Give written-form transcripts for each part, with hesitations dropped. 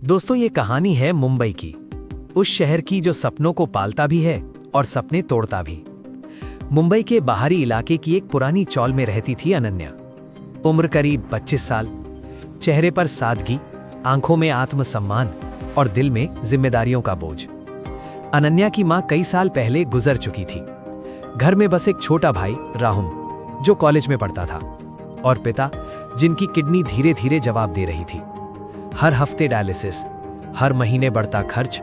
दोस्तों, ये कहानी है मुंबई की, उस शहर की जो सपनों को पालता भी है और सपने तोड़ता भी। मुंबई के बाहरी इलाके की एक पुरानी चौल में रहती थी अनन्या। उम्र करीब 25 साल, चेहरे पर सादगी, आंखों में आत्मसम्मान और दिल में जिम्मेदारियों का बोझ। अनन्या की मां कई साल पहले गुजर चुकी थी। घर में बस एक छोटा भाई राहुल, जो कॉलेज में पढ़ता था, और पिता जिनकी किडनी धीरे धीरे जवाब दे रही थी। हर हफ्ते डायलिसिस, हर महीने बढ़ता खर्च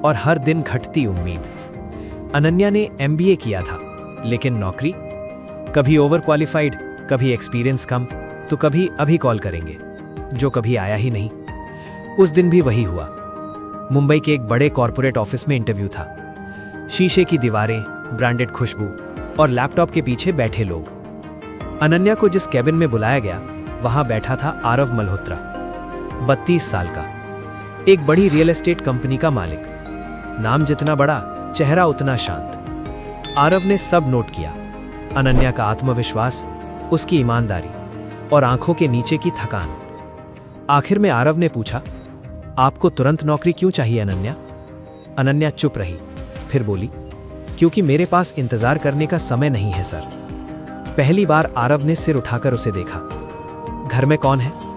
और हर दिन घटती उम्मीद। अनन्या ने एमबीए किया था, लेकिन नौकरी, कभी ओवर क्वालिफाइड, कभी एक्सपीरियंस कम, तो कभी अभी कॉल करेंगे, जो कभी आया ही नहीं। उस दिन भी वही हुआ। मुंबई के एक बड़े कॉरपोरेट ऑफिस में इंटरव्यू था। शीशे की दीवारें, ब्रांडेड खुशबू और लैपटॉप के पीछे बैठे लोग। अनन्या को जिस कैबिन में बुलाया गया, वहां बैठा था आरव मल्होत्रा, 32 साल का, एक बड़ी रियल एस्टेट कंपनी का मालिक। नाम जितना बड़ा, चेहरा उतना शांत। आरव ने सब नोट किया, अनन्या का आत्मविश्वास, उसकी ईमानदारी और आंखों के नीचे की थकान। आखिर में आरव ने पूछा, आपको तुरंत नौकरी क्यों चाहिए अनन्या? अनन्या चुप रही, फिर बोली, क्योंकि मेरे पास इंतजार करने का समय नहीं है सर। पहली बार आरव ने सिर उठाकर उसे देखा। घर में कौन है?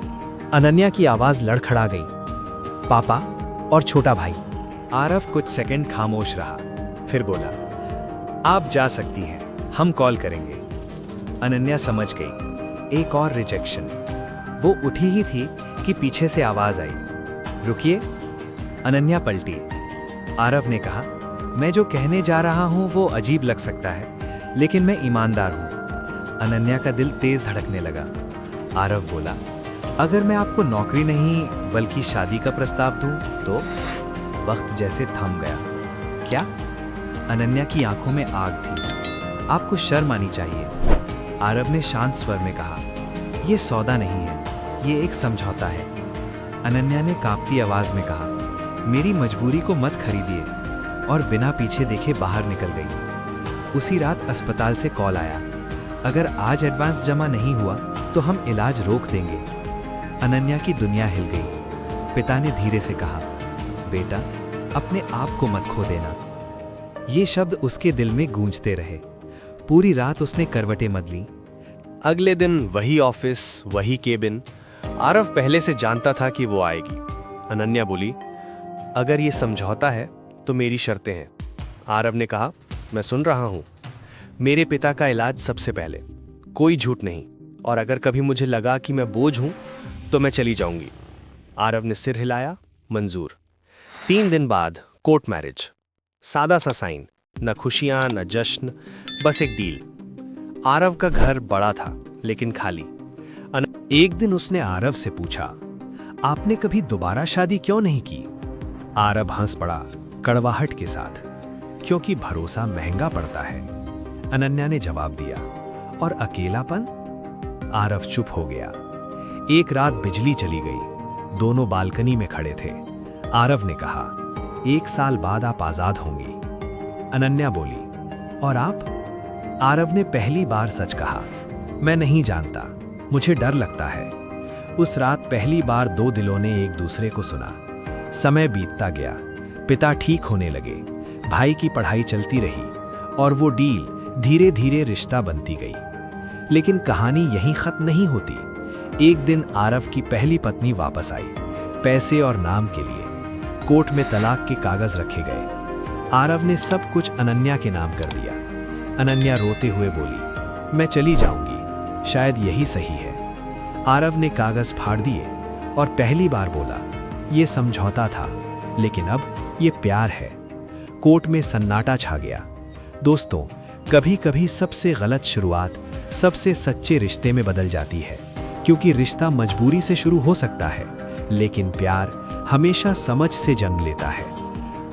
अनन्या की आवाज लड़खड़ा गई, पापा और छोटा भाई। आरव कुछ सेकंड खामोश रहा, फिर बोला, आप जा सकती हैं, हम कॉल करेंगे। अनन्या समझ गई, एक और रिजेक्शन। वो उठी ही थी कि पीछे से आवाज आई, रुकिए। अनन्या पलटी। आरव ने कहा, मैं जो कहने जा रहा हूं वो अजीब लग सकता है, लेकिन मैं ईमानदार हूं। अनन्या का दिल तेज धड़कने लगा। आरव बोला, अगर मैं आपको नौकरी नहीं बल्कि शादी का प्रस्ताव दूं तो? वक्त जैसे थम गया। क्या? अनन्या की आंखों में आग थी। आपको शर्म आनी चाहिए। आरव ने शांत स्वर में कहा, यह सौदा नहीं है, ये एक समझौता है। अनन्या ने कांपती आवाज में कहा, मेरी मजबूरी को मत खरीदिए, और बिना पीछे देखे बाहर निकल गई। उसी रात अस्पताल से कॉल आया, अगर आज एडवांस जमा नहीं हुआ तो हम इलाज रोक देंगे। अनन्या की दुनिया हिल गई। पिता ने धीरे से कहा, बेटा, अपने आप को मत खो देना। ये शब्द उसके दिल में गूंजते रहे। पूरी रात उसने करवटें बदली। अगले दिन वही ऑफिस, वही केबिन। आरव पहले से जानता था कि वो आएगी। अनन्या बोली, अगर ये समझौता है तो मेरी शर्तें हैं। आरव ने कहा, मैं सुन रहा हूं। मेरे पिता का इलाज सबसे पहले, कोई झूठ नहीं, और अगर कभी मुझे लगा कि मैं बोझ हूं तो मैं चली जाऊंगी। आरव ने सिर हिलाया, मंजूर। 3 दिन बाद कोर्ट मैरिज। सादा सा साइन, न खुशियां न जश्न, बस एक डील। आरव का घर बड़ा था लेकिन खाली। एक दिन उसने आरव से पूछा, आपने कभी दोबारा शादी क्यों नहीं की? आरव हंस पड़ा, कड़वाहट के साथ, क्योंकि भरोसा महंगा पड़ता है। अनन्या ने जवाब दिया, और अकेलापन? आरव चुप हो गया। एक रात बिजली चली गई। दोनों बालकनी में खड़े थे। आरव ने कहा, 1 साल बाद आप आजाद होंगी। अनन्या बोली, और आप? आरव ने पहली बार सच कहा, मैं नहीं जानता, मुझे डर लगता है। उस रात पहली बार 2 दिलों ने एक दूसरे को सुना। समय बीतता गया, पिता ठीक होने लगे, भाई की पढ़ाई चलती रही, और वो डील धीरे धीरे रिश्ता बनती गई। लेकिन कहानी यहीं खत्म नहीं होती। एक दिन आरव की पहली पत्नी वापस आई, पैसे और नाम के लिए। कोर्ट में तलाक के कागज रखे गए। आरव ने सब कुछ अनन्या के नाम कर दिया। अनन्या रोते हुए बोली, मैं चली जाऊंगी, शायद यही सही है। आरव ने कागज फाड़ दिए और पहली बार बोला, ये समझौता था, लेकिन अब ये प्यार है। कोर्ट में सन्नाटा छा गया। दोस्तों, कभी कभी सबसे गलत शुरुआत सबसे सच्चे रिश्ते में बदल जाती है, क्योंकि रिश्ता मजबूरी से शुरू हो सकता है, लेकिन प्यार हमेशा समझ से जन्म लेता है।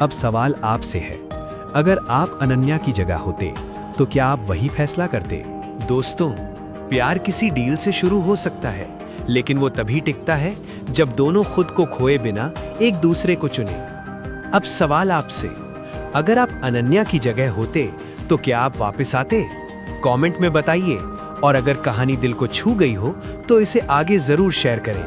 अब सवाल आपसे है, अगर आप अनन्या की जगह होते तो क्या आप वही फैसला करते? दोस्तों, प्यार किसी डील से शुरू हो सकता है, लेकिन वो तभी टिकता है जब दोनों खुद को खोए बिना एक दूसरे को चुने। अब सवाल आपसे, अगर आप अनन्या की जगह होते तो क्या आप वापस आते? कमेंट में बताइए, और अगर कहानी दिल को छू गई हो तो इसे आगे जरूर शेयर करें।